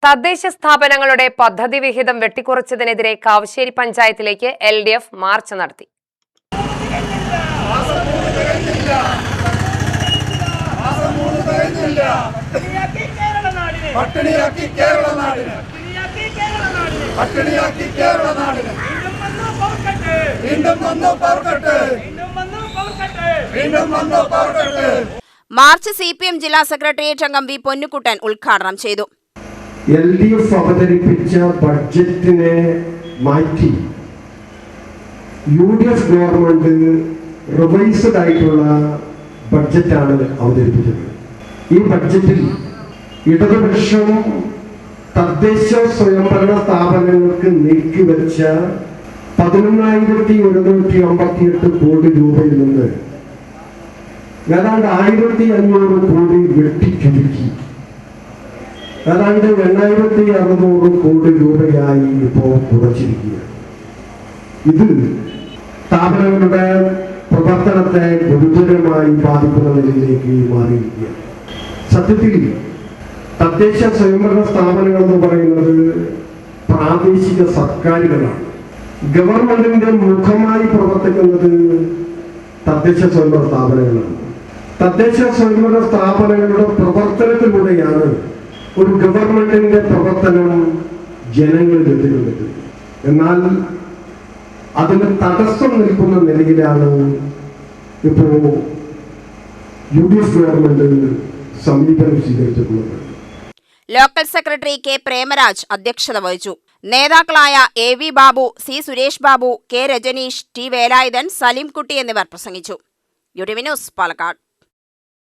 തദ്ദേശ സ്ഥാപനങ്ങളുടെ പദ്ധതി വിഹിതം വെട്ടിക്കുറച്ചതിനെതിരെ കാവശ്ശേരി പഞ്ചായത്തിലേക്ക് LDF മാർച്ച് നടത്തി. മാർച്ച് CPM ജില്ലാ സെക്രട്ടേറിയറ്റ് അംഗം വി പൊന്നുകുട്ടൻ ഉദ്ഘാടനം ചെയ്തു. LDF അവതരിപ്പിച്ച ബഡ്ജറ്റിനെ മാറ്റി UDF ഗവൺമെന്റ് റിവൈസ്ഡ് ആയിട്ടുള്ള ബഡ്ജറ്റാണ് അവതരിപ്പിച്ചത്. ഈ ബഡ്ജറ്റിൽ ഇടതുപക്ഷം തദ്ദേശ സ്വയംഭരണ സ്ഥാപനങ്ങൾക്ക് നീക്കിവെച്ച 11,158 കോടി രൂപയിൽ നിന്ന് ഏതാണ്ട് 1,500 കോടി വെട്ടിച്ചുരുക്കി ഏതാണ്ട് 8,600 കോടി രൂപയായി ഇപ്പോൾ കുറച്ചിരിക്കുകയാണ്. ഇത് സ്ഥാപനങ്ങളുടെ പ്രവർത്തനത്തെ ഗുരുതരമായി ബാധിക്കുന്ന നിലയിലേക്ക് മാറിയിരിക്കുകയാണ്. സത്യത്തിൽ തദ്ദേശ സ്വയംഭരണ സ്ഥാപനങ്ങൾ എന്ന് പറയുന്നത് പ്രാദേശിക സർക്കാരുകളാണ്. ഗവൺമെന്റിന്റെ മുഖമായി പ്രവർത്തിക്കുന്നത് തദ്ദേശ സ്വയംഭരണ സ്ഥാപനങ്ങളാണ്. തദ്ദേശ സ്വയംഭരണ സ്ഥാപനങ്ങളുടെ പ്രവർത്തനത്തിലൂടെയാണ് ഒരു ഗവൺമെന്റിന്റെ പ്രവർത്തനം ജനങ്ങളിൽ എത്തിക്കുന്നത്. എന്നാൽ അതിന് തടസ്സം നിൽക്കുന്ന നിലയിലാണ് ഇപ്പോൾ UDF ഗവൺമെന്റ് സമീപനം സ്വീകരിച്ചിട്ടുള്ളത്. ലോക്കൽ സെക്രട്ടറി K പ്രേമരാജ് അധ്യക്ഷത വഹിച്ചു. നേതാക്കളായ AV Babu, C Suresh Babu, K Rajneesh, T Velayudhan, Salimkutty എന്നിവർ പ്രസംഗിച്ചു. UTV news, Palakkad.